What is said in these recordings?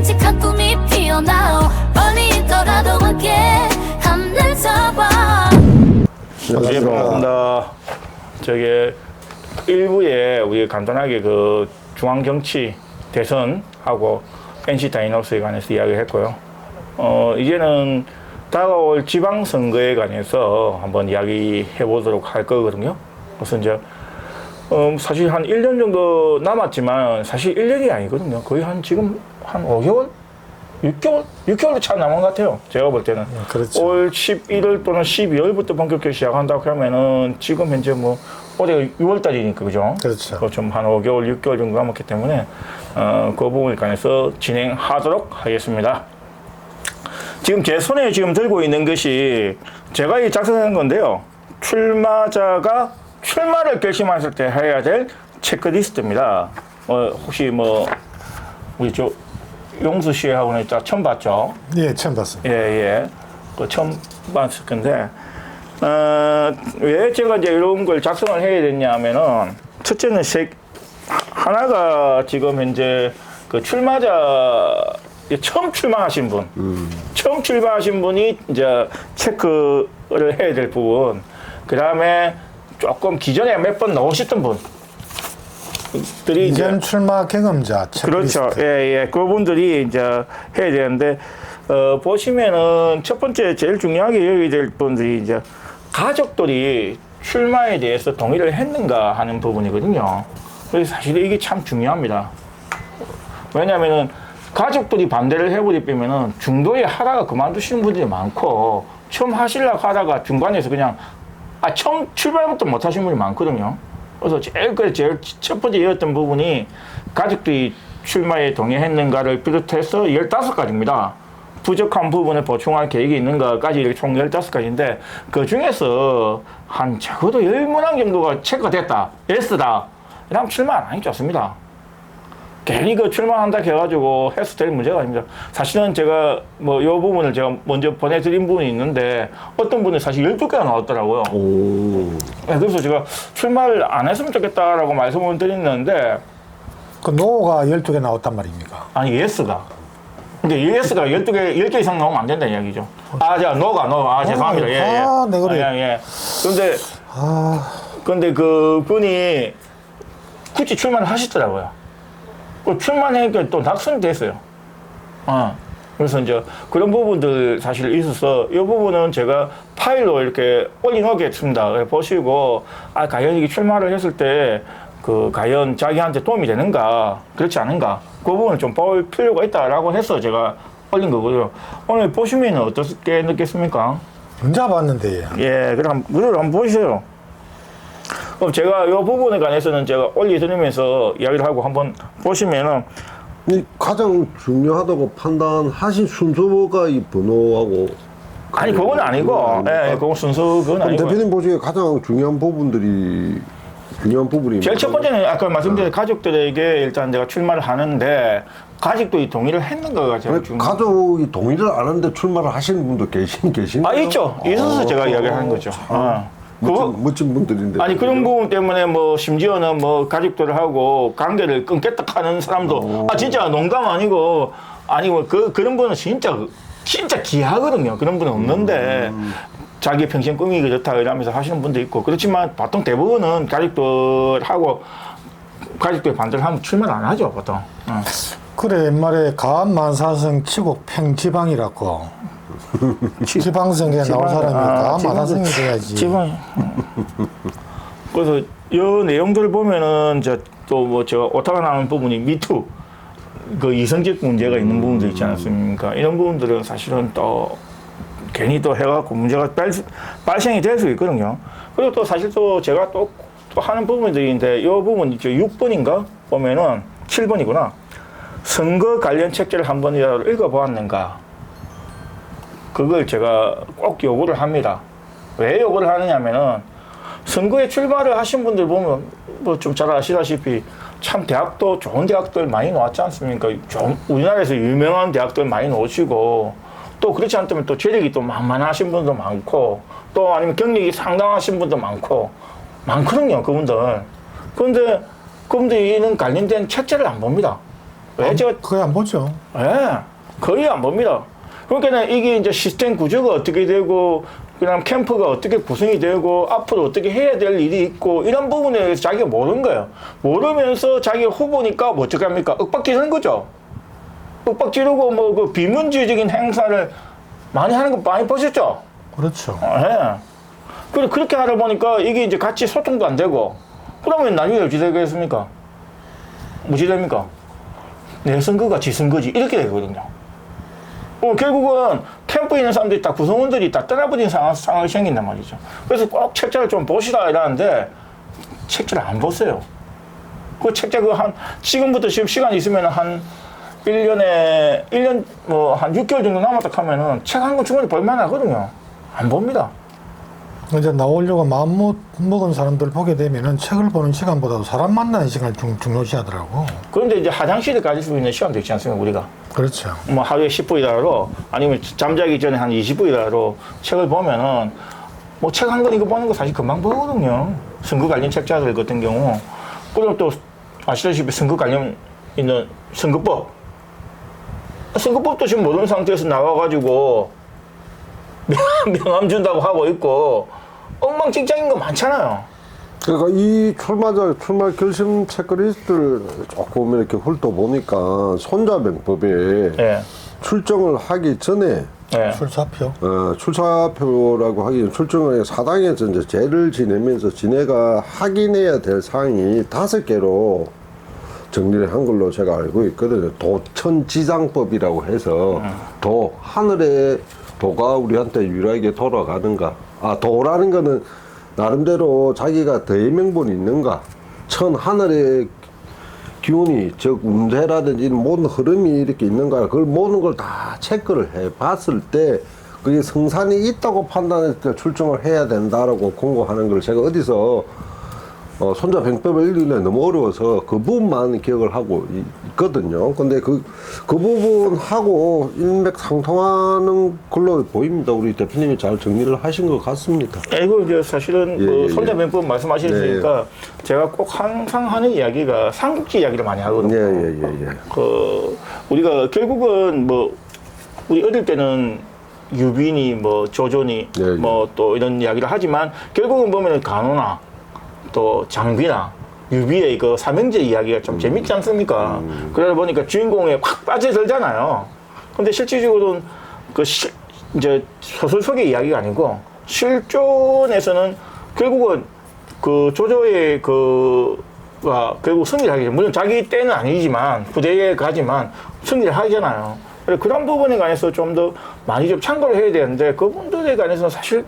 깜찍한 꿈이 피어나 멀리 있더라도 함께 하늘 잡아. 예, 반갑습니다. 저기 일부에 우리 간단하게 그 중앙정치 대선하고 NC 다이노스에 관해서 이야기했고요. 이제는 다가올 지방선거에 관해서 한번 이야기해 보도록 할 거거든요. 그래서 이제 사실 한 1년 정도 남았지만 사실 1년이 아니거든요. 거의 지금 한 5개월? 6개월도 차 남은 것 같아요. 제가 볼 때는. 그렇죠. 올 11월 또는 12월부터 본격적으로 시작한다고 하면은 지금 현재 뭐 올해 6월달이니까 그죠? 그렇죠. 좀 한 5개월, 6개월 정도 남았기 때문에 그 부분에 관해서 진행하도록 하겠습니다. 지금 제 손에 지금 들고 있는 것이 제가 이 작성한 건데요. 출마자가 출마를 결심했을 때 해야 될 체크리스트입니다. 혹시 우리 용수 씨하고는 처음 봤죠? 예, 처음 봤습니다. 예. 처음 봤을 건데, 왜 제가 이제 이런 걸 작성을 해야 됐냐 하면은, 첫째는 하나가 지금 현재 그 출마자, 처음 출마하신 분, 처음 출마하신 분이 이제 체크를 해야 될 부분, 그 다음에 조금 기존에 몇 번 나오셨던 분, 들이 이전 출마 경험자 체크리스트. 그렇죠. 예. 그분들이 이제 해야 되는데, 보시면은 첫 번째 제일 중요하게 여겨야 될 분들이 이제 가족들이 출마에 대해서 동의를 했는가 하는 부분이거든요. 그래서 사실 이게 참 중요합니다. 왜냐면은 가족들이 반대를 해버리면은 중도에 하다가 그만두시는 분들이 많고, 처음 하시려고 하다가 중간에서 그냥, 처음 출발부터 못 하시는 분이 많거든요. 그래서 제일 첫 번째였던 부분이 가족들이 출마에 동의했는가를 비롯해서 15가지입니다. 부족한 부분을 보충할 계획이 있는가까지 이렇게 총 15가지인데 그 중에서 한 적어도 10문항 정도가 체크가 됐다. S다. 이러면 출마 안 하기 좋습니다. 괜히 그 출마한다 해가지고 해서 될 문제가 아닙니다. 사실은 제가 이 부분을 제가 먼저 보내드린 부분이 있는데 어떤 분은 사실 12개가 나왔더라고요. 그래서 제가 출마를 안 했으면 좋겠다라고 말씀을 드렸는데 그 노가 12개 나왔단 말입니까? 아니 예스가. 근데 예스가 10개 이상 나오면 안 된다는 이야기죠. 노가. 죄송합니다. 네, 그래. 예. 근데 그 분이 굳이 출마를 하시더라고요. 출마하니까 또 낙선이 됐어요. 그래서 이제 그런 부분들 사실 있어서 이 부분은 제가 파일로 이렇게 올려놓겠습니다. 보시고, 과연 이게 출마를 했을 때, 과연 자기한테 도움이 되는가, 그렇지 않은가, 그 부분을 좀 볼 필요가 있다라고 해서 제가 올린 거고요. 오늘 보시면 어떻게 느꼈습니까? 문자 봤는데. 예, 그럼 무료로 한번 보시죠. 그럼 제가 이 부분에 관해서는 제가 올려드리면서 이야기를 하고 한번 보시면은 가장 중요하다고 판단하신 순서가 이 번호하고 아니 그건 아니고 그건 순서 그건 아니고 대표님 보시기에 가장 중요한 부분이 제일 첫 번째는 아까 말씀드린 가족들에게 일단 내가 출마를 하는데 가족들이 동의를 했는가가 제일 중요해요. 가족이 동의를 안 하는데 출마를 하시는 분도 계신가요? 있죠. 있어서 제가 이야기하는 거죠. 멋진 분들인데. 아니 그런 부분 때문에 심지어는 가족들하고 관계를 끊겠다 하는 사람도 진짜 농담 아니고 그런 분은 진짜 귀하거든요. 그런 분은 없는데 자기 평생 꿈이 그렇다 이러면서 하시는 분도 있고 그렇지만 보통 대부분은 가족들 반대를 하면 출마를 안 하죠 보통. 그래 옛말에 가암만사성 치고 팽지방이라고. 지방선거에 나온 사람이 가암만사성이 돼야지. 그래서 이 내용들을 보면은 제가 오타가 나는 부분이 미투 그 이성적 문제가 있는 부분도 있지 않습니까? 이런 부분들은 사실은 또 괜히 또 해갖고 문제가 발생이 될 수 있거든요. 그리고 또 사실 또 제가 또 하는 부분들인데 이 부분 있죠. 6번인가 보면은 7번이구나. 선거 관련 책자를 한 번이라도 읽어보았는가? 그걸 제가 꼭 요구를 합니다. 왜 요구를 하느냐면은 선거에 출마를 하신 분들 보면 좀 잘 아시다시피 참 대학도 좋은 대학들 많이 나왔지 않습니까? 우리나라에서 유명한 대학들 많이 나오시고 또 그렇지 않다면 또 재력이 또 만만하신 분도 많고 또 아니면 경력이 상당하신 분도 많거든요, 그분들. 그런데 그분들은 관련된 책자를 안 봅니다. 왜 제가 거의 안 보죠. 예, 거의 안 봅니다. 그러니까 이게 이제 시스템 구조가 어떻게 되고, 그다음 캠프가 어떻게 구성이 되고, 앞으로 어떻게 해야 될 일이 있고, 이런 부분에 대해서 자기가 모르는 거예요. 모르면서 자기가 후보니까 뭐 어떻게 합니까? 윽박 지르는 거죠. 윽박 지르고 뭐 그 비문주의적인 행사를 많이 하는 거 많이 보셨죠? 그렇죠. 예. 그리고 그렇게 하다 보니까 이게 이제 같이 소통도 안 되고, 그러면 나중에 어찌 되겠습니까? 뭐지 됩니까? 내 선거가 지 선거지. 이렇게 되거든요. 결국은 캠프에 있는 사람들이 다 구성원들이 다 떠나버린 상황이 생긴단 말이죠. 그래서 꼭 책자를 좀 보시라 이러는데 책자를 안 보세요. 그 책자 지금부터 지금 시간이 있으면 한 1년 뭐 한 6개월 정도 남았다 하면은 책 한 권 충분히 볼만 하거든요. 안 봅니다. 이제 나오려고 마음 먹은 사람들 보게 되면은 책을 보는 시간보다도 사람 만나는 시간을 중요시하더라고. 그런데 이제 화장실을 가질 수 있는 시간도 있지 않습니까, 우리가? 그렇죠. 뭐 하루에 10분이라도 아니면 잠자기 전에 한 20분이라도 책을 보면은 뭐 책 한 권 이거 보는 거 사실 금방 보거든요. 선거 관련 책자들 같은 경우. 그럼 또 아시다시피 선거 관련 있는 선거법도 지금 모르는 상태에서 나와가지고 명함 준다고 하고 있고 엉망진창인 거 많잖아요. 그러니까 이 출마 결심 체크리스트를 조금 이렇게 훑어보니까 손자병법에 예. 출정을 하기 전에 예. 출사표. 출사표라고 하기 전에 출정을 사당에서 이제 제를 지내면서 지네가 확인해야 될 사항이 5개로 정리를 한 걸로 제가 알고 있거든요. 도천지장법이라고 해서 하늘에 도가 우리한테 유일하게 돌아가는가. 도라는 거는 나름대로 자기가 대명분이 있는가. 하늘의 기운이, 즉, 운세라든지 모든 흐름이 이렇게 있는가. 그걸 모든 걸 다 체크를 해 봤을 때, 그게 성산이 있다고 판단했을 때 출정을 해야 된다라고 공고하는 걸 제가 어디서 손자병법을 읽기가 너무 어려워서 그 부분만 기억을 하고 있거든요. 근데 그 부분하고 일맥상통하는 걸로 보입니다. 우리 대표님이 잘 정리를 하신 것 같습니다. 이거 이제 사실은 손자병법 말씀하셨으니까 제가 꼭 항상 하는 이야기가 삼국지 이야기를 많이 하거든요. 우리가 결국은 뭐 우리 어릴 때는 유빈이 뭐 조조니 뭐 또 이런 이야기를 하지만 결국은 보면은 간호나 또 장비나 유비의 그 삼형제 이야기가 좀 재밌지 않습니까? 그러다 보니까 주인공에 확 빠져들잖아요. 근데 실질적으로는 이제 소설 속의 이야기가 아니고 실존에서는 결국은 그 조조의 결국 승리를 하게 돼. 물론 자기 때는 아니지만 부대에 가지만 승리를 하잖아요. 그런 부분에 관해서 좀 더 많이 좀 참고를 해야 되는데 그분들에 관해서는 사실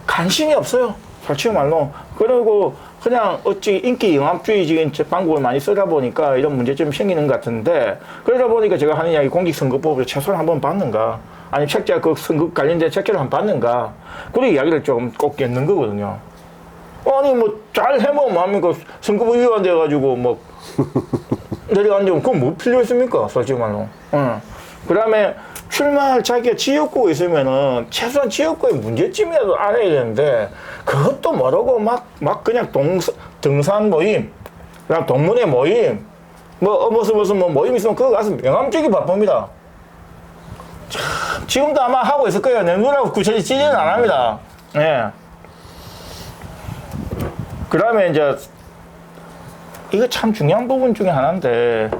관심이 없어요. 솔직히 말로. 그리고 그냥 어찌 인기 영합주의적인 방법을 많이 쓰다 보니까 이런 문제점이 생기는 것 같은데 그러다 보니까 제가 하는 이야기 공직선거법을 최소한 한번 봤는가 아니면 책자 그 선거 관련된 책자를 한번 봤는가 그런 이야기를 좀 꼭 겠는 거거든요. 아니 뭐 잘 해보면 뭐합니까 선거법 위반 돼가지고 뭐 내려간다면 그건 뭐 필요했습니까 솔직히 말로. 그 다음에 출마할 자기가 지역구가 있으면은 최소한 지역구의 문제점이라도 알아야 되는데 그것도 모르고 막 그냥 등산 모임, 그냥 동문회 모임, 무슨 모임 있으면 그거 가서 명함 주기 바쁩니다. 참, 지금도 아마 하고 있을 거예요. 내 누나하고 구체적으로 찌지는 안 합니다. 예. 그 다음에 이제 이거 참 중요한 부분 중에 하나인데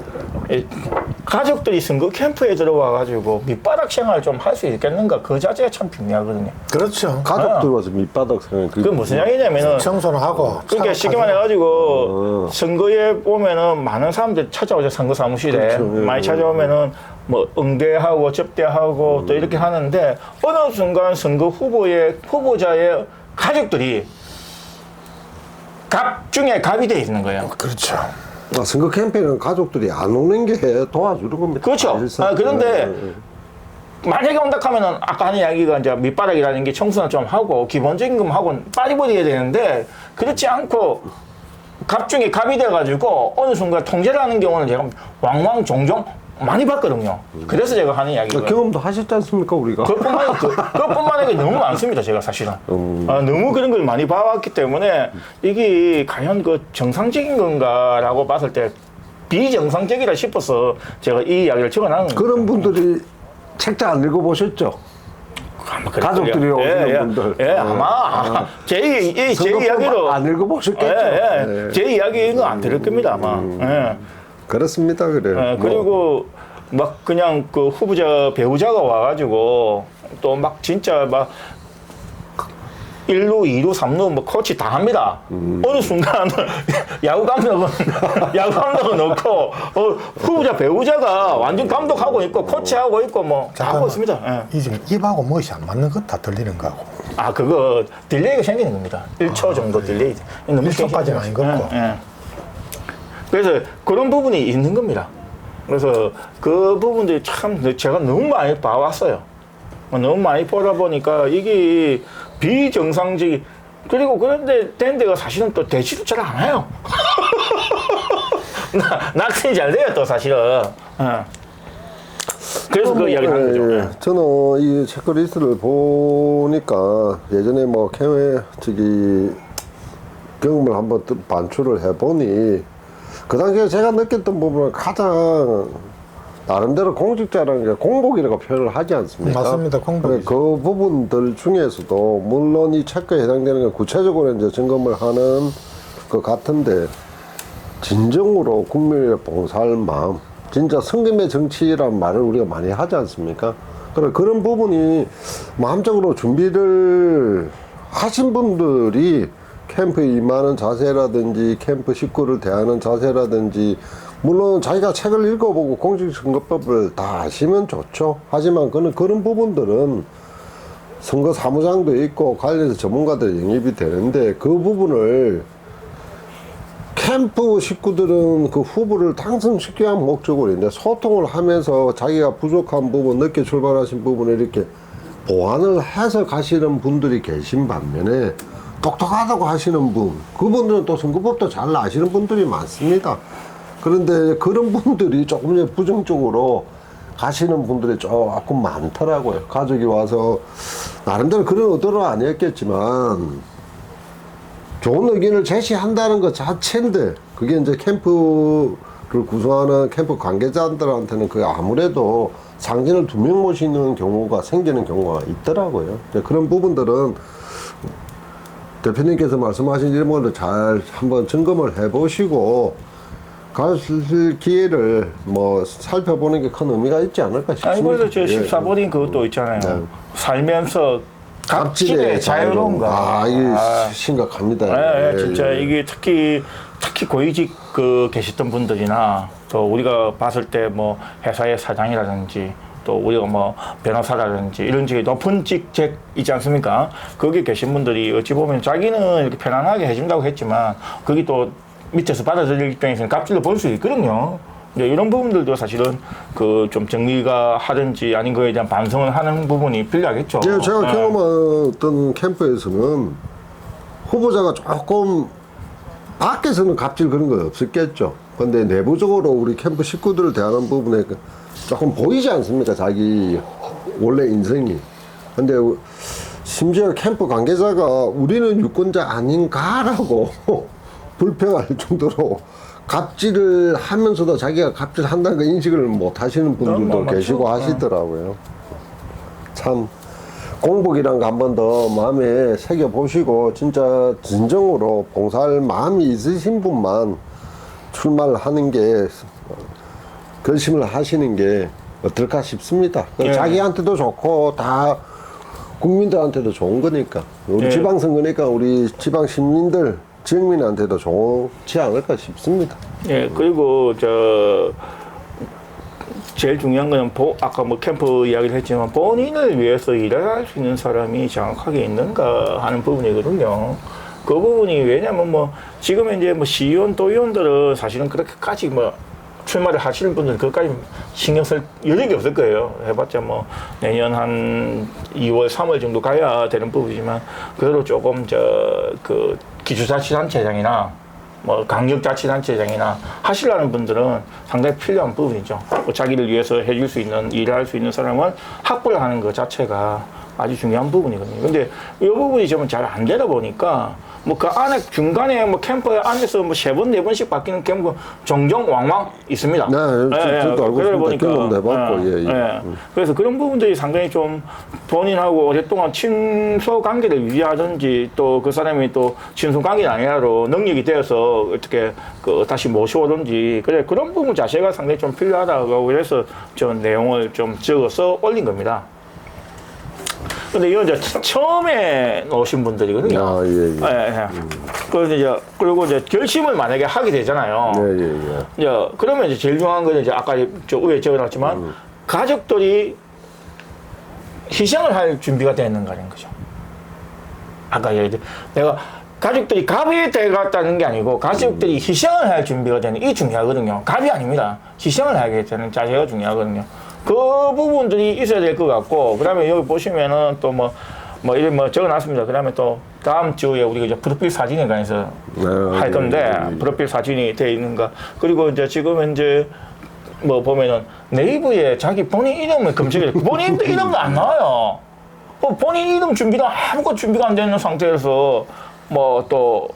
가족들이 선거 캠프에 들어와가지고 밑바닥 생활 좀 할 수 있겠는가 그 자체가 참 중요하거든요. 그렇죠. 가족들 와서 밑바닥 생활. 그게 무슨 이야기냐면은 청소는 하고. 그러니까 쉽게 말해가지고 선거에 보면은 많은 사람들이 찾아오죠. 선거 사무실에 그렇죠. 많이 찾아오면은 뭐 응대하고 접대하고 또 이렇게 하는데 어느 순간 선거 후보자의 가족들이 갑 중에 갑이 돼 있는 거예요. 그렇죠. 선거 캠페인은 가족들이 안 오는 게 도와주는 겁니다. 그렇죠. 그런데 만약에 온다 하면은 아까 하는 이야기가 이제 밑바닥이라는 게 청소나 좀 하고 기본적인 거 하고 빠져버려야 되는데 그렇지 않고 갑 중에 갑이 돼가지고 어느 순간 통제를 하는 경우는 제가 왕왕 종종 많이 봤거든요. 그래서 제가 하는 이야기가 경험도 하셨지 않습니까 우리가? 그것뿐만 아니라 너무 많습니다. 제가 사실은 너무 그런 걸 많이 봐왔기 때문에 이게 과연 그 정상적인 건가라고 봤을 때 비정상적이라 싶어서 제가 이 이야기를 적어놨는 거예요. 그런 분들이 책자 안 읽어보셨죠? 아마 가족들이 오시는 분들. 예, 아마 제 이야기로 안 읽어보셨겠죠? 예. 제 이야기는 안 들을 겁니다 아마. 예. 그렇습니다, 그래요. 예, 그리고 막 그냥 그 후보자 배우자가 와가지고 또 막 진짜 막 1루, 2루, 3루 뭐 코치 다 합니다. 어느 순간 야구 감독은 넣고 후보자 배우자가 완전 감독하고 있고 코치하고 있고 뭐 다 하고 있습니다. 예. 이 지금 입하고 멋이 안 맞는 것 다 들리는 거고. 아 그거 딜레이가 생기는 겁니다. 1초 정도 딜레이. 너무 1초까지는 아닌 것 같고. 예. 그래서 그런 부분이 있는 겁니다. 그래서 그 부분들이 참 제가 너무 많이 봐왔어요. 너무 많이 보다 보니까 이게 비정상적이 그리고 그런데 된 데가 사실은 또 대치도 잘 안 해요. 낙선이 잘 돼요 또 사실은. 그래서 그 이야기를 하는 거죠. 예. 저는 이 체크리스트를 보니까 예전에 뭐 경험을 한번 반출을 해보니 그 당시에 제가 느꼈던 부분은 가장 나름대로 공직자라는 게 공복이라고 표현을 하지 않습니까? 맞습니다. 공복이죠. 그 부분들 중에서도 물론 이 체크에 해당되는 건 구체적으로 이제 점검을 하는 것 같은데 진정으로 국민의 봉사할 마음, 진짜 성김의 정치라는 말을 우리가 많이 하지 않습니까? 그런 부분이 마음적으로 준비를 하신 분들이 캠프에 임하는 자세라든지 캠프 식구를 대하는 자세라든지 물론 자기가 책을 읽어보고 공직선거법을 다 아시면 좋죠. 하지만 그런 부분들은 선거 사무장도 있고 관련해서 전문가들 영입이 되는데 그 부분을 캠프 식구들은 그 후보를 당선시키기 위한 목적으로 이제 소통을 하면서 자기가 부족한 부분, 늦게 출발하신 부분을 이렇게 보완을 해서 가시는 분들이 계신 반면에 똑똑하다고 하시는 분, 그분들은 또 선거법도 잘 아시는 분들이 많습니다. 그런데 그런 분들이 조금 이제 부정적으로 가시는 분들이 조금 많더라고요. 가족이 와서 나름대로 그런 의도는 아니었겠지만 좋은 의견을 제시한다는 것 자체인데 그게 이제 캠프를 구성하는 캠프 관계자들한테는 그게 아무래도 상진을 2명 모시는 경우가 생기는 경우가 있더라고요. 그런 부분들은 대표님께서 말씀하신 이런 것을 잘 한번 점검을 해보시고 갈 기회를 뭐 살펴보는 게 큰 의미가 있지 않을까 싶습니다. 아니 그래서 저 14번인 그것도 있잖아요. 네. 살면서 갑질의 자유로운가. 이게 심각합니다. 네, 진짜 이게 특히 고위직 계셨던 분들이나 또 우리가 봤을 때 뭐 회사의 사장이라든지 또 우리가 뭐 변호사라든지 이런 직이 높은 직책 있지 않습니까? 거기 계신 분들이 어찌 보면 자기는 이렇게 편안하게 해준다고 했지만 거기 또 밑에서 받아들일 입장에서는 갑질로 볼 수 있거든요. 이제 이런 부분들도 사실은 좀 정리가 하든지 아닌 거에 대한 반성을 하는 부분이 필요하겠죠. 네, 제가 경험했던 캠프에서는 후보자가 조금 밖에서는 갑질 그런 거 없었겠죠. 근데 내부적으로 우리 캠프 식구들을 대하는 부분에 조금 보이지 않습니까? 자기 원래 인생이. 근데 심지어 캠프 관계자가 우리는 유권자 아닌가라고 불평할 정도로 갑질을 하면서도 자기가 갑질한다는 거 인식을 못 하시는 분들도 계시고 하시더라고요. 참 공복이란 거 한 번 더 마음에 새겨 보시고 진짜 진정으로 봉사할 마음이 있으신 분만 출마를 하는 게 결심을 하시는 게 어떨까 싶습니다. 예. 자기한테도 좋고 다 국민들한테도 좋은 거니까 우리 예. 지방선거니까 우리 지방 시민들 지역민한테도 좋지 않을까 싶습니다. 예, 그리고 제일 중요한 거는 아까 뭐 캠프 이야기를 했지만 본인을 위해서 일할 수 있는 사람이 정확하게 있는가 하는 부분이거든요. 그 부분이 왜냐면 뭐 지금 이제 뭐 시의원, 도의원들은 사실은 그렇게까지 뭐 출마를 하시는 분들은 그것까지 신경 쓸 여력이 없을 거예요. 해봤자 뭐 내년 한 2월, 3월 정도 가야 되는 부분이지만 그래도 조금 기초자치단체장이나 뭐 강력자치단체장이나 하시려는 분들은 상당히 필요한 부분이죠. 자기를 위해서 해줄 수 있는, 일할 수 있는 사람을 확보를 하는 것 자체가 아주 중요한 부분이거든요. 근데 이 부분이 좀 잘 안 되다 보니까 뭐 그 안에 중간에 뭐 캠프 안에서 뭐 3번, 4번씩 바뀌는 캠프 종종 왕왕 있습니다. 네, 저도 알고 있습니다. 경험도 해봤고, 예. 그래서 그런 부분들이 상당히 좀 본인하고 오랫동안 친소 관계를 유지하든지 또 그 사람이 또 친소 관계가 아니라로 능력이 되어서 어떻게 그 다시 모셔오든지 그래 그런 부분 자체가 상당히 좀 필요하다고 그래서 저 내용을 좀 적어서 올린 겁니다. 근데 이건 이제 처음에 오신 분들이거든요. 아, 예, 예. 그래서 이제, 그리고 이제 결심을 만약에 하게 되잖아요. 예. 이제, 그러면 이제 제일 중요한 거는 이제 아까 저 위에 적어놨지만, 가족들이 희생을 할 준비가 되는가라는 거죠. 아까 내가 가족들이 갑이 돼갔다는 게 아니고, 가족들이 희생을 할 준비가 되는, 이게 중요하거든요. 갑이 아닙니다. 희생을 하게 되는 자세가 중요하거든요. 그 부분들이 있어야 될 것 같고, 그 다음에 여기 보시면은 또 이런 적어놨습니다. 그 다음에 또 다음 주에 우리가 이제 프로필 사진에 관해서 할 건데, 프로필 사진이 되어 있는가. 그리고 이제 지금 현재 뭐 보면은 네이버에 자기 본인 이름을 검색해. 본인 이름도 안 나와요. 본인 이름 준비도 아무것도 준비가 안 되는 상태에서 뭐 또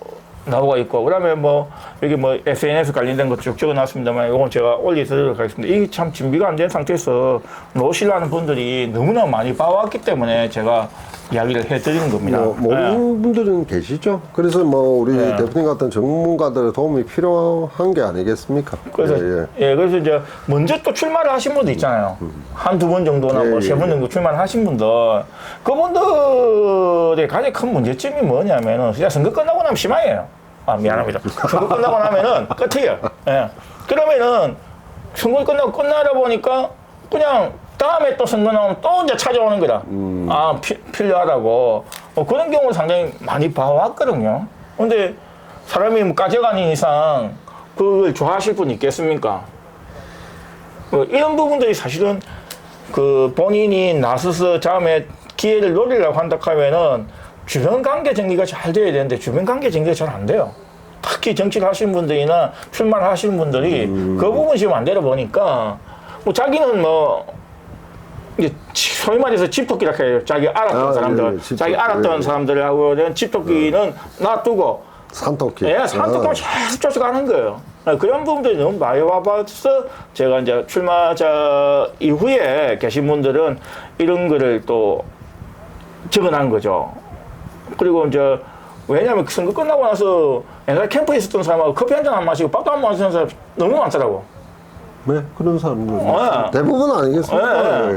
나오고 있고, 그 다음에 뭐, 여기 뭐, SNS 관련된 것 쭉 적어놨습니다만, 이건 제가 올리도록 하겠습니다. 이게 참 준비가 안 된 상태에서 놓으시려는 분들이 너무나 많이 봐왔기 때문에 제가 이야기를 해드리는 겁니다. 모르는 분들은 계시죠? 그래서 뭐, 우리 대표님 같은 전문가들의 도움이 필요한 게 아니겠습니까? 그래서, 그래서 이제 먼저 또 출마를 하신 분도 있잖아요. 한두 번 정도나 뭐 세 번 정도 출마를 하신 분들. 그분들의 가장 큰 문제점이 뭐냐면은, 진짜 선거 끝나고 나면 심하게요. 미안합니다. 선거 끝나고 나면은 끝이에요. 그러면은 선거 끝나다 보니까 그냥 다음에 또 선거 나오면 또 이제 찾아오는 거다. 필요하다고. 그런 경우를 상당히 많이 봐왔거든요. 근데 사람이 뭐 까져가는 이상 그걸 좋아하실 분이 있겠습니까? 이런 부분들이 사실은 그 본인이 나서서 다음에 기회를 노리려고 한다 하면은 주변 관계 정리가 잘 돼야 되는데 주변 관계 정리가 잘 안 돼요. 특히 정치를 하시는 분들이나 출마를 하시는 분들이 그 부분이 지금 안 되다 보니까 뭐 자기는 뭐 이제 소위 말해서 집토끼라 해요. 자기 알았던 사람들, 자기 알았던 사람들하고 집토끼는 놔두고 산토끼. 산토끼만 계속 쫓아가는 거예요. 그런 부분들이 너무 많이 와봐서 제가 이제 출마자 이후에 계신 분들은 이런 거를 또 적어놓은 거죠. 그리고 이제 왜냐하면 선거 끝나고 나서 옛날에 캠프에 있었던 사람하고 커피 한잔 안 마시고 밥도 안 마시는 사람 너무 많더라고. 네, 그런 사람들 대부분 아니겠습니까?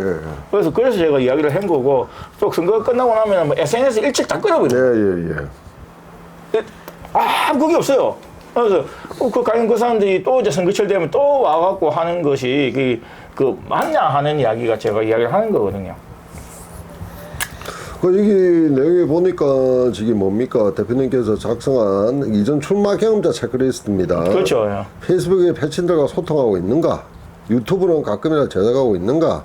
그래서 제가 이야기를 한 거고 또 선거 끝나고 나면 뭐 SNS 일찍 다 끊어버려요. 그게 없어요. 그래서 그 가면 그 사람들이 또 이제 선거철 되면 또 와갖고 하는 것이 그 맞냐 하는 이야기가 제가 이야기를 하는 거거든요. 여기 내용에 보니까 저기 뭡니까 대표님께서 작성한 이전 출마 경험자 체크리스트입니다. 그렇죠. 페이스북에 패친들과 소통하고 있는가, 유튜브는 가끔이나 제작하고 있는가,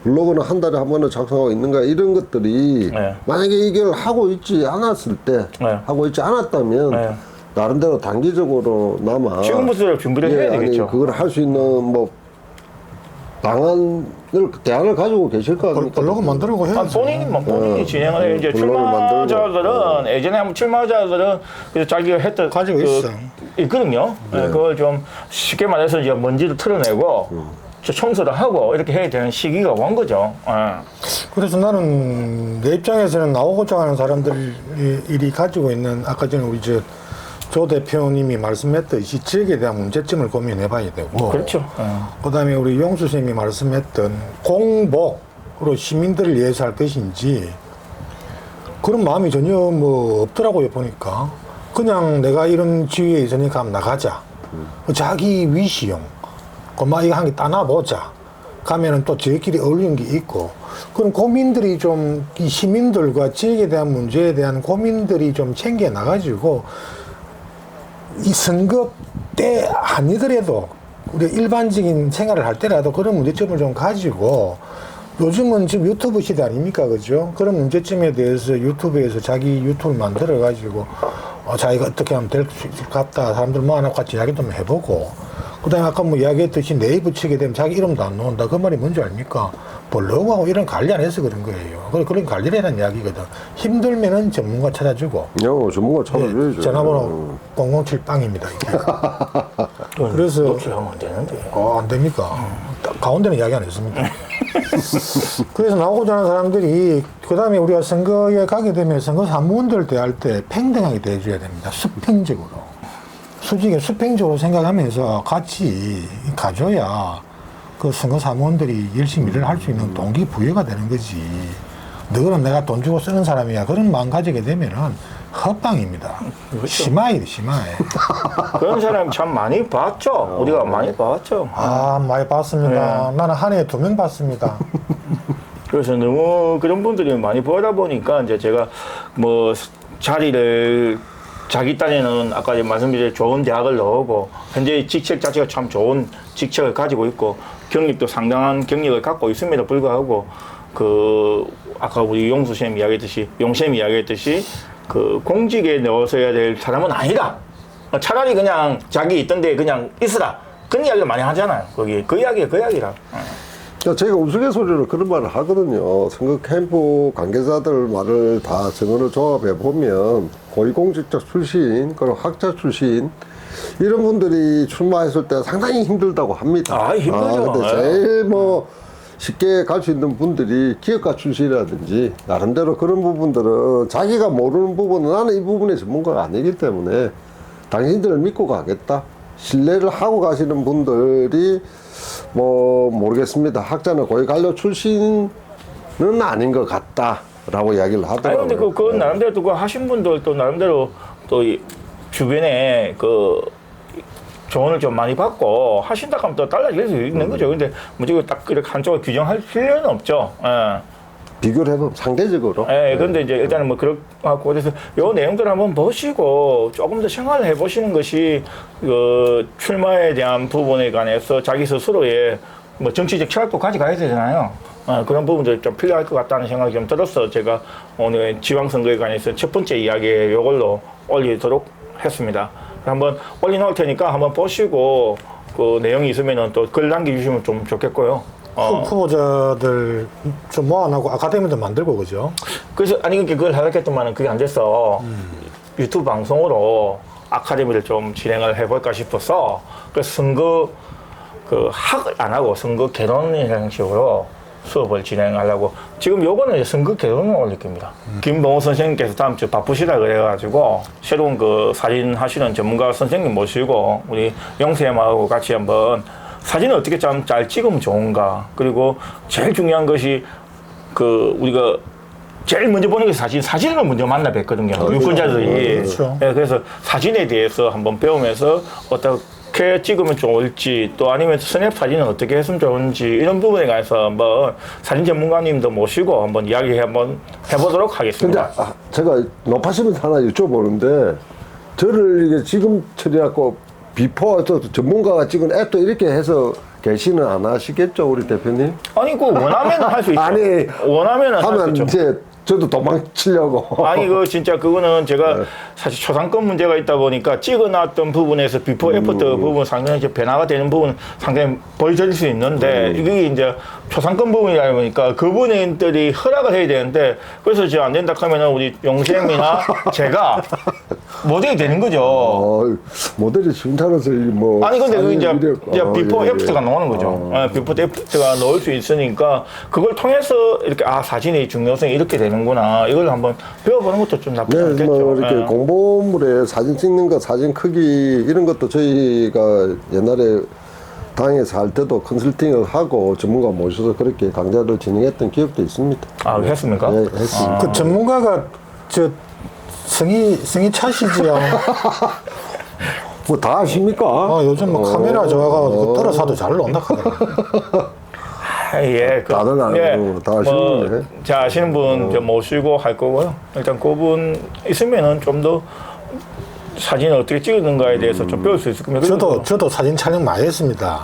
블로그는 한 달에 한 번은 작성하고 있는가 이런 것들이 만약에 이걸 하고 있지 않았을 때 하고 있지 않았다면 나름대로 단기적으로 남아 지금부터 준비를 해야 되겠죠. 그걸 할 수 있는 뭐 대안을 가지고 계실 거 아닙니까? 블로그 만들고 해야죠. 본인이 진행을 해요. 이제 출마자들은 예전에 한번 출마자들은 그래서 자기가 했던 가지고 있어. 있거든요. 그걸 좀 쉽게 말해서 이제 먼지를 털어내고 청소를 하고 이렇게 해야 되는 시기가 온 거죠. 그래서 나는 내 입장에서는 나오고자 하는 사람들이 가지고 있는 아까 전에 우리 조 대표님이 말씀했듯이 지역에 대한 문제점을 고민해 봐야 되고. 그렇죠. 그 다음에 우리 용수 선생님이 말씀했던 공복으로 시민들을 위해서 할 것인지 그런 마음이 전혀 뭐 없더라고요, 보니까. 그냥 내가 이런 지위에 있으니까 한번 나가자. 자기 위시용. 그만 이거 한 개 따놔보자. 가면은 또 지역끼리 어울리는 게 있고. 그럼 고민들이 좀, 이 시민들과 지역에 대한 문제에 대한 고민들이 좀 챙겨 나가지고 이 선거 때 아니더라도 우리 일반적인 생활을 할 때라도 그런 문제점을 좀 가지고 요즘은 지금 유튜브 시대 아닙니까? 그죠? 그런 문제점에 대해서 유튜브에서 자기 유튜브를 만들어 가지고 자기가 어떻게 하면 될 수 있을 것 같다. 사람들 모아놓고 같이 이야기 좀 해보고 그다음에 아까 뭐 이야기했듯이 네이버 치게 되면 자기 이름도 안 나온다. 그 말이 뭔지 압니까? 블로그하고 이런 관리 안 해서 그런 거예요. 그런 관리를 해라는 이야기거든. 힘들면은 전문가 찾아주고. 전문가 찾아줘야죠. 전화번호 007빵입니다. 그래서 녹취하면 안 되는데. 안 됩니까? 가운데는 이야기 안 했습니다. 그래서 나오고자 하는 사람들이 그 다음에 우리가 선거에 가게 되면 선거 사무원들 대할 때 평등하게 대해줘야 됩니다. 수평적으로. 솔직히 수평적으로 생각하면서 같이 가줘야 그 선거 사무원들이 열심히 일을 할 수 있는 동기부여가 되는 거지. 너는 내가 돈 주고 쓰는 사람이야. 그런 마음 가지게 되면은 헛방입니다. 그렇죠. 심하게 심하해. 그런 사람 참 많이 봤죠. 우리가 많이 봤죠. 많이 봤습니다. 나는 한 해에 2명 봤습니다. 그래서 너무 그런 분들이 많이 보다 보니까 이제 제가 뭐 자리를 자기 딴에는 아까 말씀드린 좋은 대학을 나오고 현재 직책 자체가 참 좋은 직책을 가지고 있고 경력도 상당한 경력을 갖고 있음에도 불구하고 그 아까 우리 용수쌤 이야기했듯이 용쌤 이야기했듯이 그 공직에 넣어서야 될 사람은 아니다. 차라리 그냥 자기 있던데 그냥 있으라. 그런 이야기를 많이 하잖아요. 거기 그 이야기가 그 이야기라. 제가 우스갯소리로 그런 말을 하거든요. 선거 캠프 관계자들 말을 다 정언을 조합해 보면 고위공직자 출신, 그리고 학자 출신 이런 분들이 출마했을 때 상당히 힘들다고 합니다. 힘들죠. 근데 제일 뭐 쉽게 갈 수 있는 분들이 기업가 출신이라든지 나름대로 그런 부분들은 자기가 모르는 부분은 나는 이 부분의 전문가가 아니기 때문에 당신들을 믿고 가겠다. 신뢰를 하고 가시는 분들이 뭐 모르겠습니다. 학자는 고위관료 출신은 아닌 것 같다라고 이야기를 하더라고요. 아니 근데 그건 나름대로 또 그 하신 분들 또 나름대로 또 이 주변에 그 조언을 좀 많이 받고 하신다 하면 또 달라질 수 있는 거죠. 근데 무조건 딱 이렇게 한쪽을 규정할 필요는 없죠. 예. 비교를 해보면 상대적으로. 예, 근데 이제 일단은 뭐 그렇고 그래서 요 내용들 한번 보시고 조금 더 생각을 해보시는 것이 그 출마에 대한 부분에 관해서 자기 스스로의 뭐 정치적 철학도 가져가야 되잖아요. 그런 부분들이 좀 필요할 것 같다는 생각이 좀 들어서 제가 오늘 지방선거에 관해서 첫 번째 이야기 요걸로 올리도록 했습니다. 한번 올려놓을 테니까 한번 보시고 그 내용이 있으면은 또 글 남겨주시면 좀 좋겠고요. 후보자들 좀 모아놓고 아카데미도 만들고 그죠? 그래서 아니 그걸 하겠더만은 그게 안 돼서 유튜브 방송으로 아카데미를 좀 진행을 해볼까 싶어서 그래서 선거 그 학을 안 하고 선거 개론의 형식으로 수업을 진행하려고 지금 요거는 이제 선거 개론을 올릴 겁니다. 김봉호 선생님께서 다음 주 바쁘시다 그래가지고 새로운 그 사진 하시는 전문가 선생님 모시고 우리 영쌤하고 같이 한번 사진을 어떻게 좀 잘 찍으면 좋은가. 그리고 제일 중요한 것이 그 우리가 제일 먼저 보는 게 사진을 먼저 만나 뵀거든요. 유권자들이. 그렇죠. 네, 그래서 사진에 대해서 한번 배우면서 어떻게 찍으면 좋을지 또 아니면 스냅 사진은 어떻게 했으면 좋은지 이런 부분에 관해서 한번 사진 전문가님도 모시고 한번 이야기 한번 해보도록 근데 하겠습니다. 제가 높아시면 하나 여쭤보는데 저를 이게 지금 처리하고 비포 또 전문가가 찍은 앱도 이렇게 해서 게시는 안 하시겠죠, 우리 대표님? 아니 그 원하면 할 수 있죠. 아니, 원하면 할 수 하면 있죠. 이제 저도 도망치려고. 아니 그 진짜 그거는 제가 사실 초상권 문제가 있다 보니까 찍어놨던 부분에서 비포 애프터 부분 상당히 이제 변화가 되는 부분 상당히 보여줄 수 있는데 이게 이제 초상권 부분이다 보니까 그분들이 허락을 해야 되는데 그래서 이제 안 된다 하면은 우리 용쌤이나 제가 모델이 되는 거죠. 모델이 순탄해서 뭐. 아니 근데 그 이제 비포 예, 애프터가 나오는 거죠. 비포 애프터가 넣을 수 있으니까 그걸 통해서 이렇게 사진의 중요성이 이렇게 되는구나. 이걸 한번 배워보는 것도 좀 나쁘지 네, 않겠죠. 뭐 이렇게 예. 공보물에 사진 찍는 거, 사진 크기 이런 것도 저희가 옛날에 당에서 할 때도 컨설팅을 하고 전문가 모셔서 그렇게 강좌를 진행했던 기억도 있습니다. 아, 했습니까? 네, 했습니다. 그 전문가가 저 성이 차시지요. 뭐 다 아십니까? 요즘 뭐 카메라 좋아가지고 떨어서도 잘 나온다 하더라고요. 예, 다들 알고 다 아시는데. 잘 아시는 분 좀 모시고 할 거고요. 일단 그분 있으면은 좀 더 사진을 어떻게 찍는가에 대해서 좀 배울 수 있을 겁니다. 저도 사진 촬영 많이 했습니다.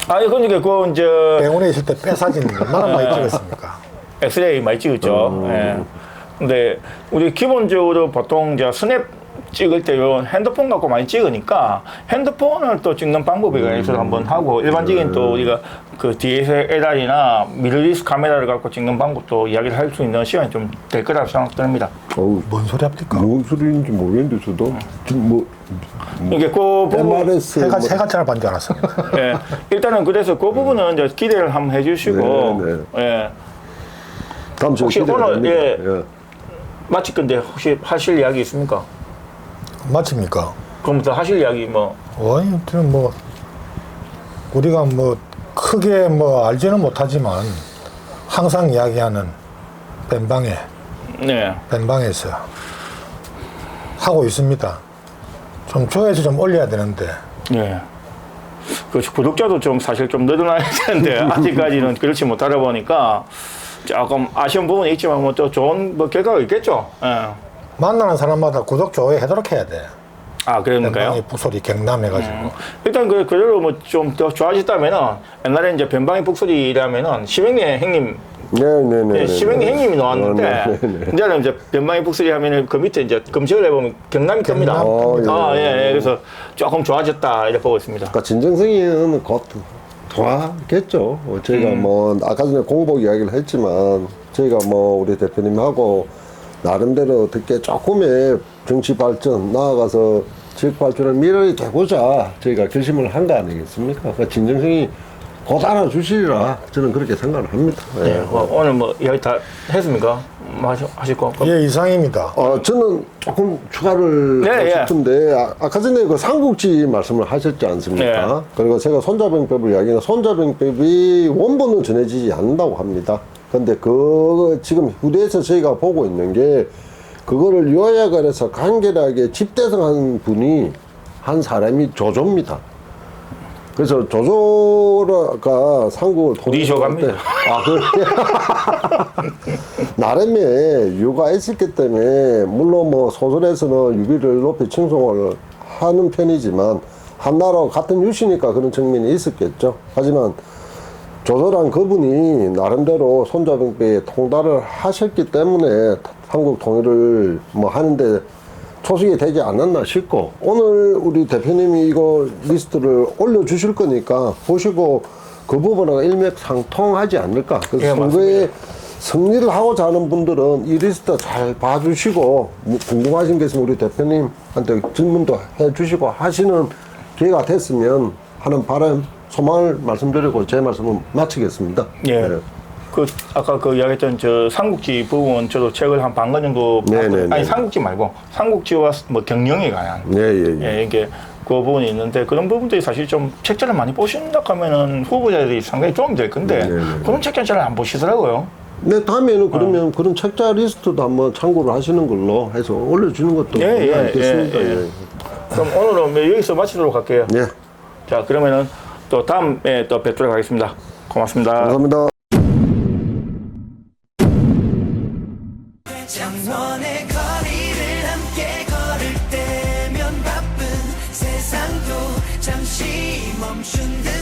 아니 그러니까 그 이제 병원에 있을 때 폐 사진 얼마나 많이 찍었습니까? 엑스레이 많이 찍었죠. 예. 근데 우리 기본적으로 보통 이제 스냅 찍을 때 요 핸드폰 갖고 많이 찍으니까 핸드폰을 또 찍는 방법에 관해서 한번 하고 일반적인 또 우리가 그 DSLR이나 미러리스 카메라를 갖고 찍는 방법도 이야기를 할 수 있는 시간이 좀 될 거라고 생각됩니다. 어우, 뭔 소리 합니까? 무슨 소리인지 모르겠는데 저도 지금 뭐 이게 그 부분 MRS 해가 뭐, 해가 잘 반지 않았어. 예. 일단은 그래서 그 부분은 이제 기대를 한번 해주시고 네, 예. 다음 주 혹시 기대가 오늘, 됩니다. 예. 마칠 건데 혹시 하실 이야기 있습니까? 맞습니까? 그럼 더 하실 이야기 뭐 아니, 뭐 우리가 뭐 크게 뭐 알지는 못하지만 항상 이야기하는 네. 벤방에서 하고 있습니다. 좀 조회수 좀 올려야 되는데 예. 그 구독자도 좀 사실 좀 늘어나야 되는데 아직까지는 그렇지 못하다 보니까 조금 아쉬운 부분이 있지만 뭐 또 좋은 뭐 결과가 있겠죠. 예. 만나는 사람마다 구독 좋아요 하도록 해야 돼. 아 그러니까요. 벤방이 북소리 경남해가지고 일단 그대로 뭐 좀 더 좋아지다면은 옛날에 이제 변방의 북소리라면은 심행래 형님 네네네. 심행래 형님이 나왔는데 이제는 이제 변방의 북소리 하면은 그 밑에 이제 검색을 해보면 경남이 뜹니다. 경남. 예. 그래서 조금 좋아졌다 이렇게 보고 있습니다. 그러니까 진정성이는 곧 좋아겠죠. 저희가 뭐 아까 전에 공복 이야기를 했지만 저희가 뭐 우리 대표님하고 나름대로 어떻게 조금의 정치 발전 나아가서 지역 발전을 밀어내고자 저희가 결심을 한 거 아니겠습니까? 그러니까 진정성이 곧 알아주시리라 저는 그렇게 생각을 합니다. 예. 오늘 뭐 이야기 다 했습니까? 뭐 하실 거? 예, 이상입니다. 저는 조금 추가를 네, 하고 예. 싶은데 아까 전에 그 삼국지 말씀을 하셨지 않습니까? 네. 그리고 제가 손자병법을 이야기는 손자병법이 원본은 전해지지 않는다고 합니다. 근데 그 지금 후대에서 저희가 보고 있는 게 그거를 요약을 해서 간결하게 집대성한 분이 한 사람이 조조입니다. 그래서 조조가 삼국을 리쇼 갑니다. 나름의 이유가 있었기 때문에 물론 뭐 소설에서는 유비를 높이 칭송을 하는 편이지만 한나라와 같은 유씨니까 그런 측면이 있었겠죠. 하지만 조조란 그분이 나름대로 손자병법에 통달을 하셨기 때문에 한국 통일을 뭐 하는데 초식이 되지 않았나 싶고 오늘 우리 대표님이 이거 리스트를 올려주실 거니까 보시고 그 부분은 일맥상통하지 않을까. 그래서 예, 선거에 승리를 하고자 하는 분들은 이 리스트 잘 봐주시고 궁금하신 게 있으면 우리 대표님한테 질문도 해주시고 하시는 기회가 됐으면 하는 바람 소망을 말씀드리고 제 말씀은 마치겠습니다. 예. 네. 그 아까 그 이야기했던 저 삼국지 부분 저도 책을 한 반 권 정도 네네네. 아니 삼국지 말고 삼국지와 뭐 경영에 관한 예. 이게 그 부분이 있는데 그런 부분들이 사실 좀 책자를 많이 보신다 하면은 후보자들이 상당히 도움이 될 건데 네네네. 그런 책자를 잘 안 보시더라고요. 네, 다음에는 그러면 그런 책자 리스트도 한번 참고를 하시는 걸로 해서 올려주는 것도 예. 알겠습니다. 그럼 오늘은 뭐 여기서 마치도록 할게요. 예. 자 그러면은 또 다음에 또 뵙도록 하겠습니다. 고맙습니다. 감사합니다. 정원의 거리를 함께 걸을 때면 바쁜 세상도 잠시 멈춘 듯